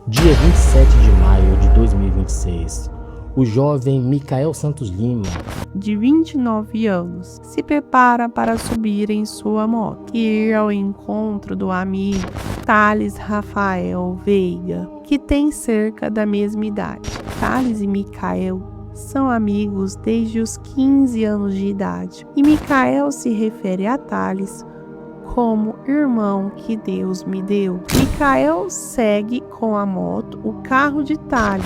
Dia 27 de maio de 2026, o jovem Micael Santos Lima, de 29 anos, se prepara para subir em sua moto e ir ao encontro do amigo Thales Rafael Veiga, que tem cerca da mesma idade. Thales e Micael são amigos desde os 15 anos de idade, e Micael se refere a Thales como irmão que Deus me deu. Micael segue com a moto o carro de Thales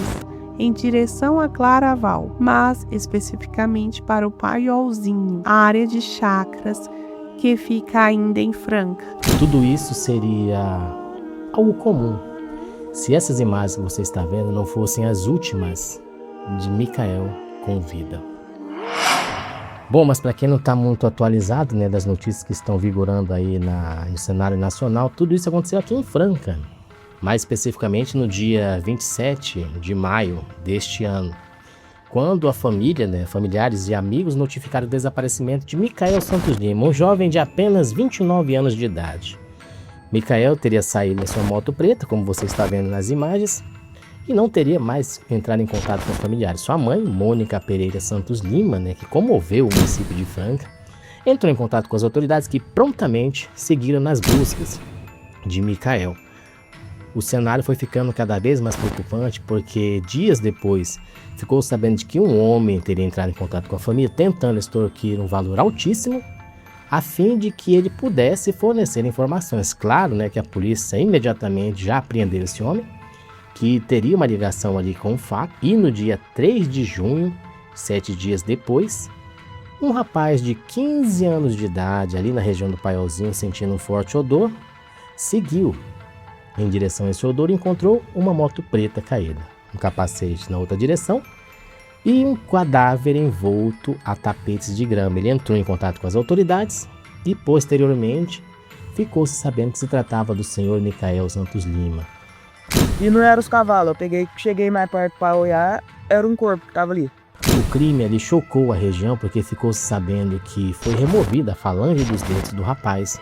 em direção a Claraval, mas especificamente para o Paiolzinho, a área de chacras que fica ainda em Franca. Tudo isso seria algo comum se essas imagens que você está vendo não fossem as últimas de Micael com vida. Bom, mas para quem não está muito atualizado, né, das notícias que estão vigorando aí no cenário nacional, tudo isso aconteceu aqui em Franca, mais especificamente no dia 27 de maio deste ano, quando a família, familiares e amigos notificaram o desaparecimento de Micael Santos Lima, um jovem de apenas 29 anos de idade. Micael teria saído em sua moto preta, como você está vendo nas imagens, e não teria mais entrado em contato com os familiares. Sua mãe, Mônica Pereira Santos Lima, que comoveu o município de Franca, entrou em contato com as autoridades que prontamente seguiram nas buscas de Micael. O cenário foi ficando cada vez mais preocupante porque dias depois ficou sabendo de que um homem teria entrado em contato com a família tentando extorquir um valor altíssimo a fim de que ele pudesse fornecer informações. Claro, que a polícia imediatamente já apreendeu esse homem, que teria uma ligação ali com o fato, e no dia 3 de junho, 7 dias depois, um rapaz de 15 anos de idade, ali na região do Paiolzinho, sentindo um forte odor, seguiu em direção a esse odor e encontrou uma moto preta caída, um capacete na outra direção e um cadáver envolto a tapetes de grama. Ele entrou em contato com as autoridades e, posteriormente, ficou-se sabendo que se tratava do senhor Micael Santos Lima. E não era os cavalos, cheguei mais perto para olhar, era um corpo que estava ali. O crime ali chocou a região porque ficou-se sabendo que foi removida a falange dos dedos do rapaz.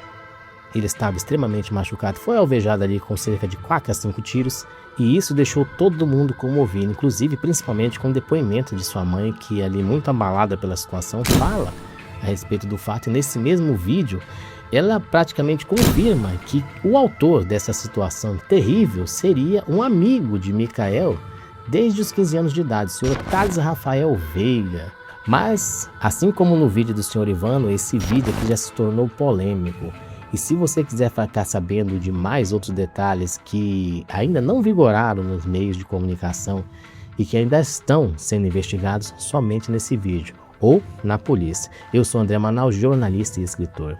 Ele estava extremamente machucado, foi alvejado ali com cerca de 4 a 5 tiros e isso deixou todo mundo comovido, inclusive principalmente com o depoimento de sua mãe, que ali muito abalada pela situação fala a respeito do fato, e nesse mesmo vídeo ela praticamente confirma que o autor dessa situação terrível seria um amigo de Micael desde os 15 anos de idade, o senhor Thales Rafael Veiga. Mas, assim como no vídeo do senhor Ivano, esse vídeo aqui já se tornou polêmico. E se você quiser ficar sabendo de mais outros detalhes que ainda não vigoraram nos meios de comunicação e que ainda estão sendo investigados, somente nesse vídeo ou na polícia. Eu sou André Manaus, jornalista e escritor.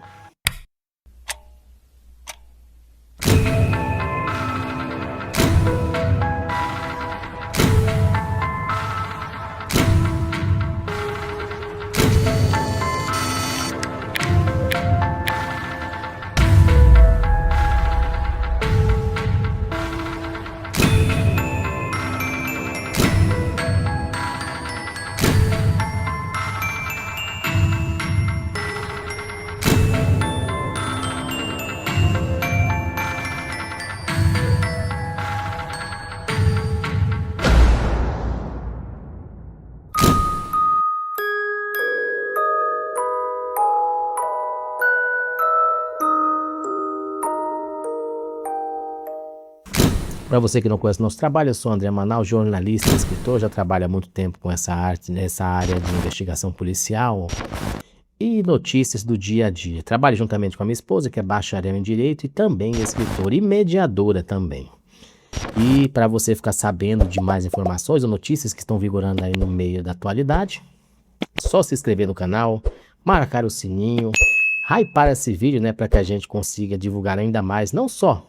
Para você que não conhece nosso trabalho, eu sou André Manaus, jornalista e escritor, já trabalho há muito tempo com essa área de investigação policial e notícias do dia a dia. Trabalho juntamente com a minha esposa, que é bacharel em Direito e também escritora e mediadora também. E para você ficar sabendo de mais informações ou notícias que estão vigorando aí no meio da atualidade, só se inscrever no canal, marcar o sininho, hypar esse vídeo, para que a gente consiga divulgar ainda mais, não só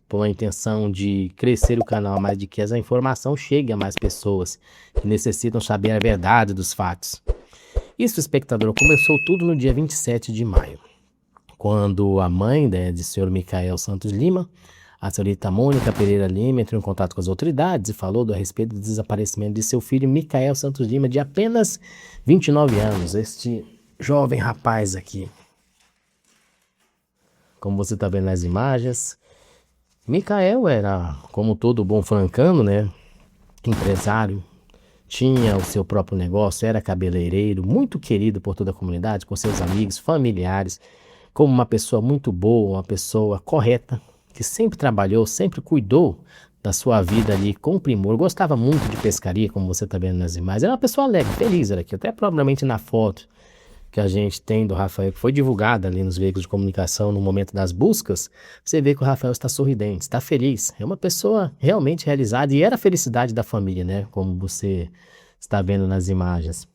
com a intenção de crescer o canal, mas de que essa informação chegue a mais pessoas que necessitam saber a verdade dos fatos. Isso, espectador, começou tudo no dia 27 de maio, quando a mãe de senhor Micael Santos Lima, a senhorita Mônica Pereira Lima, entrou em contato com as autoridades e falou a respeito do desaparecimento de seu filho Micael Santos Lima, de apenas 29 anos, este jovem rapaz aqui. Como você está vendo nas imagens, Micael era, como todo bom francano, né, empresário, tinha o seu próprio negócio, era cabeleireiro, muito querido por toda a comunidade, por seus amigos, familiares, como uma pessoa muito boa, uma pessoa correta, que sempre trabalhou, sempre cuidou da sua vida ali com primor. Gostava muito de pescaria, como você está vendo nas imagens. Era uma pessoa alegre, feliz, era aqui. Até provavelmente na foto que a gente tem do Rafael, que foi divulgada ali nos veículos de comunicação no momento das buscas, você vê que o Rafael está sorridente, está feliz. É uma pessoa realmente realizada e era a felicidade da família, né? Como você está vendo nas imagens.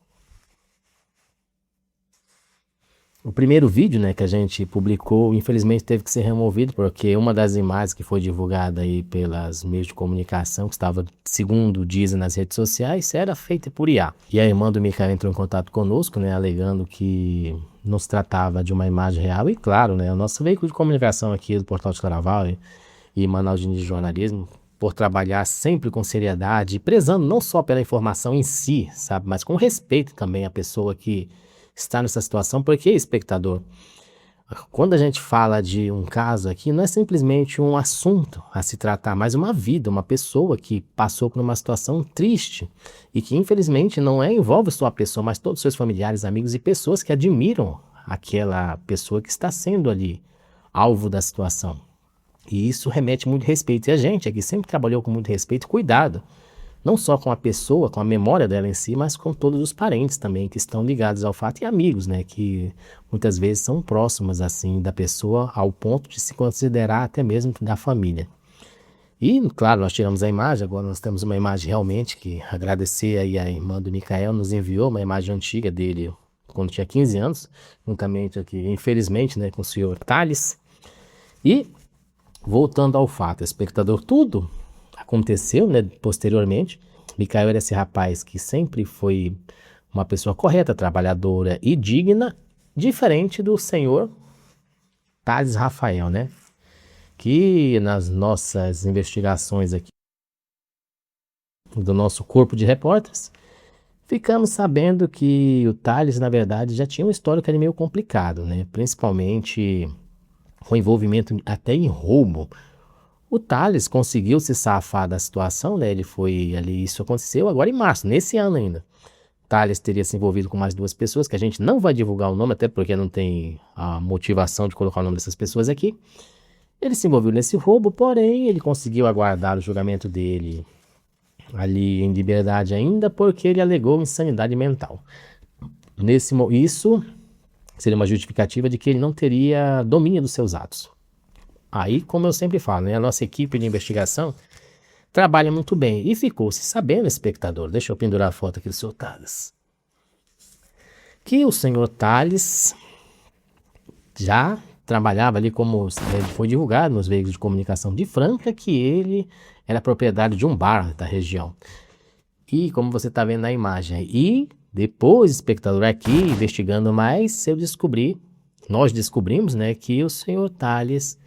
O primeiro vídeo, né, que a gente publicou, infelizmente teve que ser removido, porque uma das imagens que foi divulgada aí pelas meios de comunicação, que estava, segundo dizem nas redes sociais, era feita por IA. E a irmã do Micael entrou em contato conosco, né, alegando que não se tratava de uma imagem real. E claro, né, o nosso veículo de comunicação aqui do Portal de Claraval e Manaus de Jornalismo, por trabalhar sempre com seriedade, prezando não só pela informação em si, sabe, mas com respeito também à pessoa que está nessa situação, porque, espectador, quando a gente fala de um caso aqui, não é simplesmente um assunto a se tratar, mas uma vida, uma pessoa que passou por uma situação triste e que, infelizmente, não envolve só a pessoa, mas todos os seus familiares, amigos e pessoas que admiram aquela pessoa que está sendo ali alvo da situação. E isso remete muito respeito. E a gente aqui sempre trabalhou com muito respeito e cuidado, não só com a pessoa, com a memória dela em si, mas com todos os parentes também que estão ligados ao fato e amigos, né, que muitas vezes são próximos assim da pessoa ao ponto de se considerar até mesmo da família. E, claro, nós tiramos a imagem, agora nós temos uma imagem realmente que agradecer aí a irmã do Micael, nos enviou uma imagem antiga dele quando tinha 15 anos, juntamente aqui, infelizmente, né, com o senhor Thales. E, voltando ao fato, espectador, tudo aconteceu, né, posteriormente. Micael era esse rapaz que sempre foi uma pessoa correta, trabalhadora e digna, diferente do senhor Thales Rafael, né? Que nas nossas investigações aqui do nosso corpo de repórteres, ficamos sabendo que o Thales, na verdade, já tinha um histórico ali meio complicado, né? Principalmente com envolvimento até em roubo. O Thales conseguiu se safar da situação, né? Ele foi ali, isso aconteceu agora em março, nesse ano ainda. Thales teria se envolvido com mais 2 pessoas, que a gente não vai divulgar o nome, até porque não tem a motivação de colocar o nome dessas pessoas aqui. Ele se envolveu nesse roubo, porém ele conseguiu aguardar o julgamento dele ali em liberdade ainda, porque ele alegou insanidade mental. Isso seria uma justificativa de que ele não teria domínio dos seus atos. Aí, como eu sempre falo, né, a nossa equipe de investigação trabalha muito bem. E ficou-se sabendo, espectador, deixa eu pendurar a foto aqui do senhor Thales, que o senhor Thales já trabalhava ali, como foi divulgado nos veículos de comunicação de Franca, que ele era proprietário de um bar da região. E como você está vendo na imagem, e depois, espectador, aqui investigando mais, nós descobrimos, né, que o senhor Thales,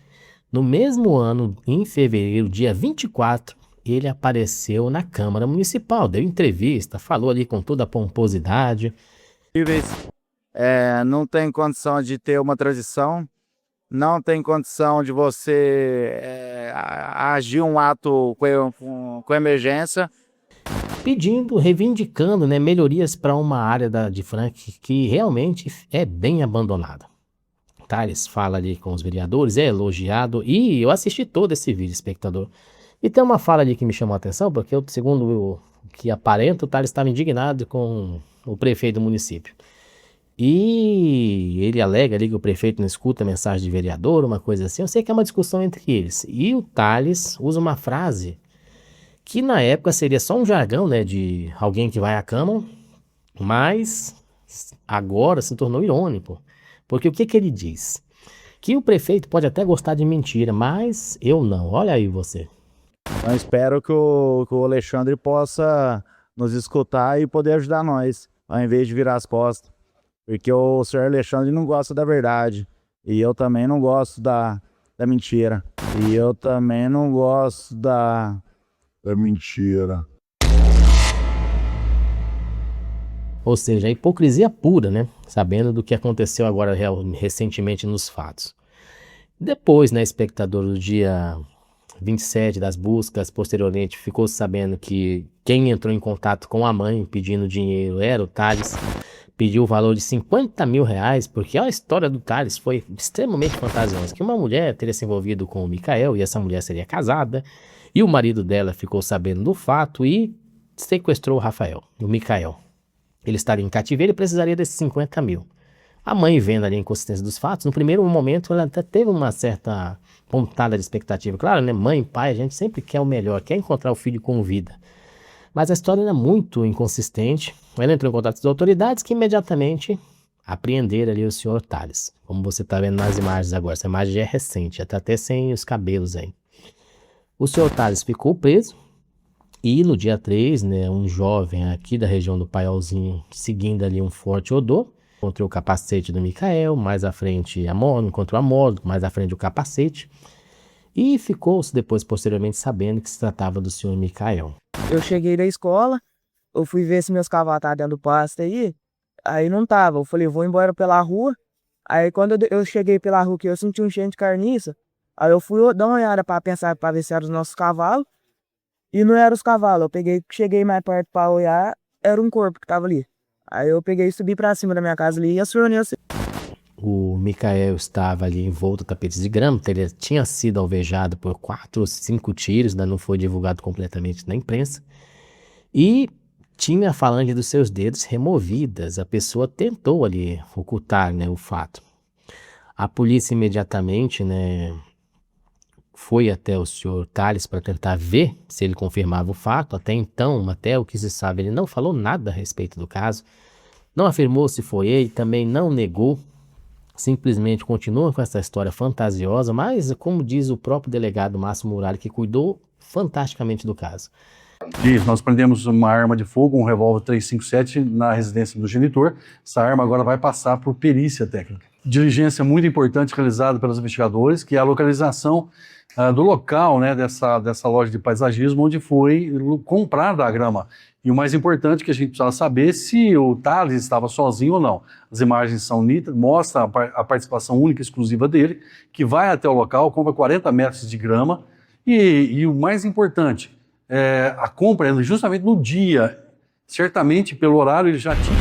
no mesmo ano, em fevereiro, dia 24, ele apareceu na Câmara Municipal, deu entrevista, falou ali com toda a pomposidade. Não tem condição de ter uma transição, não tem condição de você agir um ato com emergência. Pedindo, reivindicando, né, melhorias para uma área de Franca que realmente é bem abandonada. Thales fala ali com os vereadores, é elogiado, e eu assisti todo esse vídeo, espectador. E tem uma fala ali que me chamou a atenção, porque segundo o que aparenta, o Thales estava indignado com o prefeito do município. E ele alega ali que o prefeito não escuta a mensagem de vereador, uma coisa assim. Eu sei que é uma discussão entre eles. E o Thales usa uma frase que na época seria só um jargão, né, de alguém que vai à Câmara, mas agora se tornou irônico. Porque o que ele diz? Que o prefeito pode até gostar de mentira, mas eu não. Olha aí você. Eu espero que o Alexandre possa nos escutar e poder ajudar nós, ao invés de virar as costas. Porque o senhor Alexandre não gosta da verdade. E eu também não gosto da mentira. E eu também não gosto da mentira. Ou seja, a hipocrisia pura, né? Sabendo do que aconteceu agora recentemente nos fatos. Depois, né, espectador, do dia 27 das buscas, posteriormente ficou sabendo que quem entrou em contato com a mãe pedindo dinheiro era o Thales. Pediu o valor de 50 mil reais, porque a história do Thales foi extremamente fantasiosa, que uma mulher teria se envolvido com o Micael e essa mulher seria casada, e o marido dela ficou sabendo do fato e sequestrou o Rafael, o Micael. Ele estaria em cativeiro e precisaria desses 50 mil. A mãe, vendo ali a inconsistência dos fatos, no primeiro momento ela até teve uma certa pontada de expectativa. Claro, né? Mãe, pai, a gente sempre quer o melhor, quer encontrar o filho com vida. Mas a história era muito inconsistente. Ela entrou em contato com as autoridades que imediatamente apreenderam ali o senhor Thales. Como você está vendo nas imagens agora. Essa imagem já é recente, está até sem os cabelos aí. O senhor Thales ficou preso. E no dia 3, né, um jovem aqui da região do Paiolzinho, seguindo ali um forte odor, encontrou o capacete do Micael, mais à frente a moto, encontrou a moto, mais à frente o capacete. E ficou-se depois, posteriormente, sabendo que se tratava do senhor Micael. Eu cheguei da escola, eu fui ver se meus cavalos estavam dentro do pasto aí não tava. Eu falei, vou embora pela rua. Aí quando eu cheguei pela rua, que eu senti um cheiro de carniça, aí eu fui dar uma olhada para pensar, para ver se eram os nossos cavalos. E não eram os cavalos, cheguei mais perto para olhar, era um corpo que tava ali. Aí eu peguei e subi para cima da minha casa ali e acionei assim. O Micael estava ali envolto em tapetes de grama, ele tinha sido alvejado por 4 ou 5 tiros, ainda não foi divulgado completamente na imprensa, e tinha a falange dos seus dedos removidas. A pessoa tentou ali ocultar, né, o fato. A polícia imediatamente, né, foi até o senhor Thales para tentar ver se ele confirmava o fato. Até então, até o que se sabe, ele não falou nada a respeito do caso, não afirmou se foi ele, também não negou. Simplesmente continua com essa história fantasiosa, mas como diz o próprio delegado Márcio Muralha, que cuidou fantasticamente do caso. Isso, nós prendemos uma arma de fogo, um revólver 357 na residência do genitor. Essa arma agora vai passar por perícia técnica. Diligência muito importante realizada pelos investigadores, que é a localização do local, né, dessa loja de paisagismo onde foi comprada a grama. E o mais importante que a gente precisava saber se o Thales estava sozinho ou não. As imagens são nítidas, mostra a participação única e exclusiva dele, que vai até o local, compra 40 metros de grama e o mais importante, a compra justamente no dia, certamente pelo horário ele já tinha.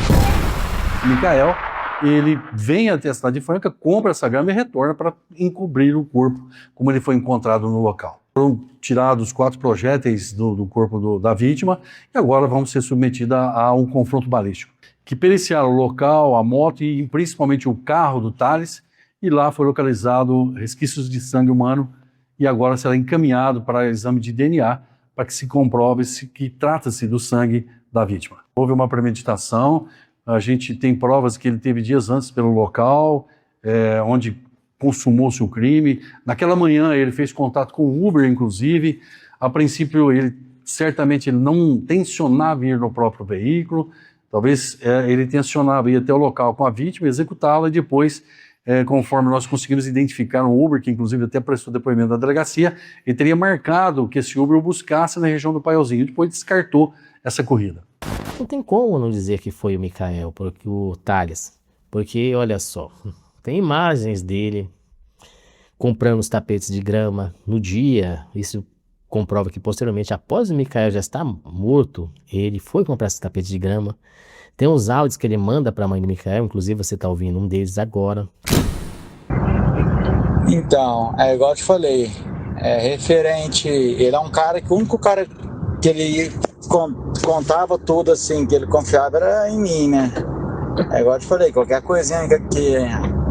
Micael, ele vem até a cidade de Franca, compra essa grama e retorna para encobrir o corpo, como ele foi encontrado no local. Foram tirados 4 projéteis do corpo da vítima e agora vamos ser submetidos a um confronto balístico. Que periciaram o local, a moto e principalmente o carro do Thales, e lá foi localizado resquícios de sangue humano e agora será encaminhado para exame de DNA para que se comprove que trata-se do sangue da vítima. Houve uma premeditação, a gente tem provas que ele teve dias antes pelo local, onde consumou-se o crime. Naquela manhã ele fez contato com o Uber, inclusive. A princípio ele certamente não tensionava ir no próprio veículo, talvez ele tensionava ir até o local com a vítima, executá-la e depois, conforme nós conseguimos identificar um Uber, que inclusive até prestou depoimento da delegacia, ele teria marcado que esse Uber o buscasse na região do Paiolzinho, e depois descartou essa corrida. Não tem como não dizer que foi o Micael, porque o Thales, porque olha só, tem imagens dele comprando os tapetes de grama no dia. Isso comprova que posteriormente, após o Micael já estar morto, ele foi comprar esses tapetes de grama. Tem uns áudios que ele manda para a mãe do Micael, inclusive você está ouvindo um deles agora. Então, igual eu te falei, referente, ele é um cara que o único cara que ele contava tudo assim, que ele confiava era em mim, né? Igual eu te falei, qualquer coisinha que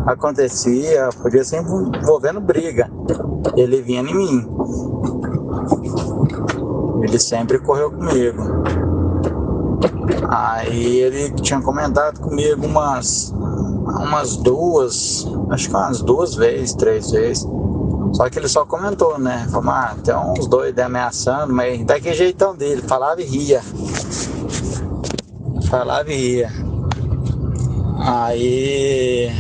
acontecia, podia ser envolvendo briga, ele vinha em mim. Ele sempre correu comigo. Aí ele tinha comentado comigo umas 2 vezes, 3 vezes. Só que ele só comentou, né? Falou, tem uns doidos ameaçando, mas daquele jeitão dele, falava e ria. Aí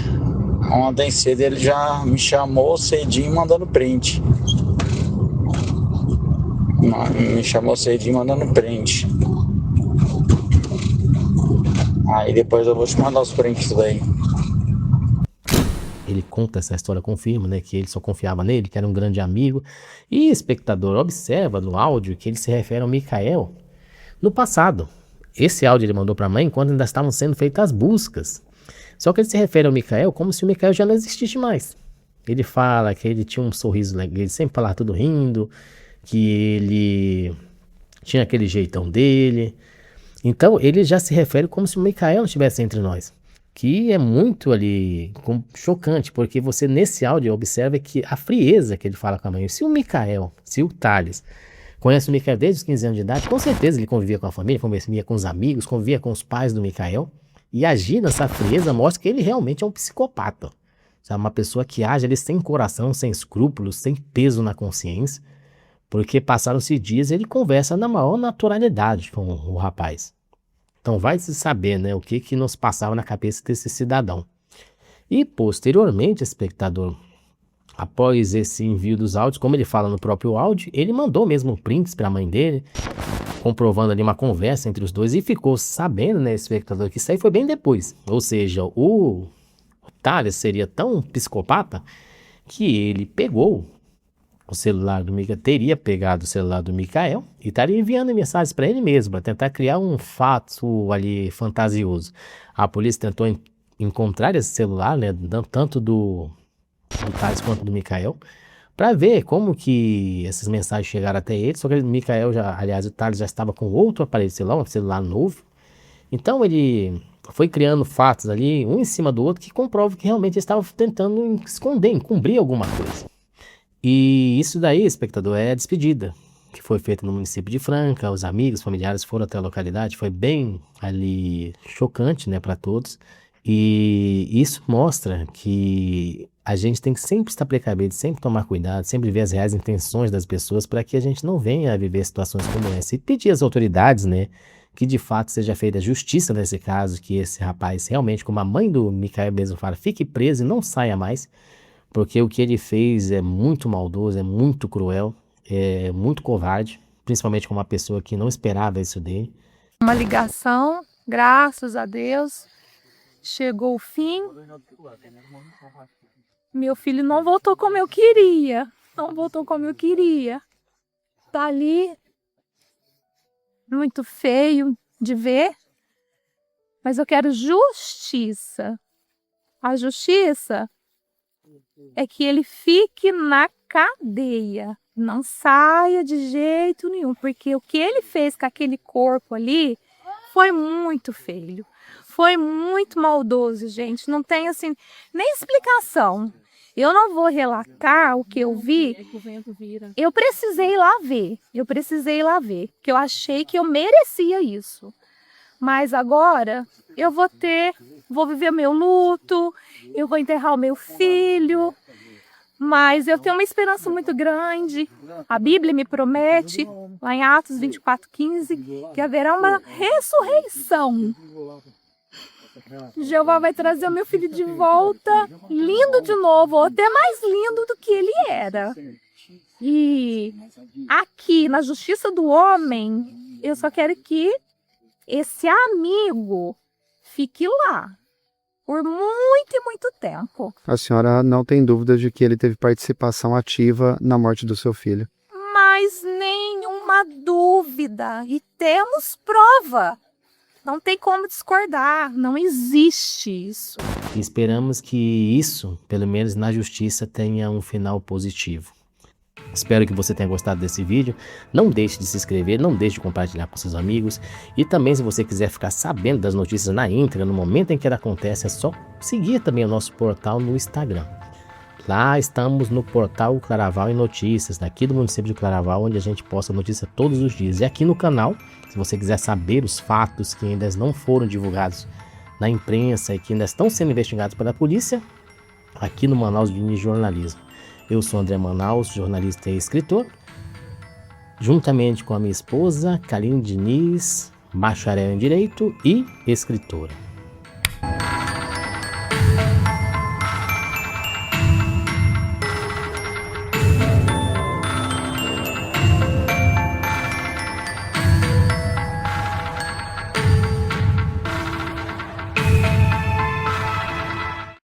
ontem cedo ele já me chamou cedinho mandando print. Aí depois eu vou te mandar os prints daí. Ele conta essa história, confirma, né, que ele só confiava nele, que era um grande amigo. E o espectador observa no áudio que ele se refere ao Micael no passado. Esse áudio ele mandou para a mãe enquanto ainda estavam sendo feitas as buscas. Só que ele se refere ao Micael como se o Micael já não existisse mais. Ele fala que ele tinha um sorriso legal, ele sempre falava tudo rindo, que ele tinha aquele jeitão dele. Então ele já se refere como se o Micael não estivesse entre nós. Que é muito ali chocante, porque você nesse áudio observa que a frieza que ele fala com a mãe. Se o Micael, se o Thales conhece o Micael desde os 15 anos de idade, com certeza ele convivia com a família, convivia com os amigos, convivia com os pais do Micael. E agir nessa frieza mostra que ele realmente é um psicopata. Sabe? Uma pessoa que age ali sem coração, sem escrúpulos, sem peso na consciência. Porque passaram-se dias e ele conversa na maior naturalidade com o rapaz. Então vai se saber, né, o que nos passava na cabeça desse cidadão. E posteriormente, espectador, após esse envio dos áudios, como ele fala no próprio áudio, ele mandou mesmo prints para a mãe dele, comprovando ali uma conversa entre os dois, e ficou sabendo, né, espectador, que isso aí foi bem depois. Ou seja, o Thales seria tão psicopata que ele pegou o celular do Micael, teria pegado o celular do Micael e estaria enviando mensagens para ele mesmo, para tentar criar um fato ali fantasioso. A polícia tentou encontrar esse celular, né, tanto do Thales quanto do Micael, para ver como que essas mensagens chegaram até ele. Só que o Micael, o Thales já estava com outro aparelho celular, um celular novo. Então ele foi criando fatos ali, um em cima do outro, que comprovam que realmente ele estava tentando esconder, encobrir alguma coisa. E isso daí, espectador, é a despedida que foi feita no município de Franca. Os amigos, familiares foram até a localidade. Foi bem ali chocante, né, para todos. E isso mostra que a gente tem que sempre estar precavido, sempre tomar cuidado, sempre ver as reais intenções das pessoas para que a gente não venha a viver situações como essa. E pedir às autoridades, né, que de fato seja feita justiça nesse caso, que esse rapaz realmente, como a mãe do Micael mesmo fala, fique preso e não saia mais. Porque o que ele fez é muito maldoso, é muito cruel, é muito covarde, principalmente com uma pessoa que não esperava isso dele. Uma ligação, graças a Deus, chegou o fim. Meu filho não voltou como eu queria, Tá ali, muito feio de ver, mas eu quero justiça. A justiça é que ele fique na cadeia, não saia de jeito nenhum, porque o que ele fez com aquele corpo ali foi muito feio, foi muito maldoso, gente, não tem assim nem explicação. Eu não vou relatar o que eu vi, eu precisei ir lá ver, porque eu achei que eu merecia isso. Mas agora eu vou viver meu luto, eu vou enterrar o meu filho, mas eu tenho uma esperança muito grande. A Bíblia me promete, lá em Atos 24:15, que haverá uma ressurreição. Jeová vai trazer o meu filho de volta, lindo de novo, ou até mais lindo do que ele era. E aqui, na justiça do homem, eu só quero que esse amigo fique lá por muito e muito tempo. A senhora não tem dúvida de que ele teve participação ativa na morte do seu filho? Mas nenhuma dúvida. E temos prova. Não tem como discordar. Não existe isso. E esperamos que isso, pelo menos na justiça, tenha um final positivo. Espero que você tenha gostado desse vídeo. Não deixe de se inscrever, não deixe de compartilhar com seus amigos. E também, se você quiser ficar sabendo das notícias na íntegra, no momento em que ela acontece, é só seguir também o nosso portal no Instagram. Lá estamos no portal Claraval em Notícias, daqui do município de Claraval, onde a gente posta notícia todos os dias. E aqui no canal, se você quiser saber os fatos que ainda não foram divulgados na imprensa e que ainda estão sendo investigados pela polícia, aqui no Manaus de Jornalismo. Eu sou André Manaus, jornalista e escritor, juntamente com a minha esposa, Karine Diniz, bacharel em Direito e escritora.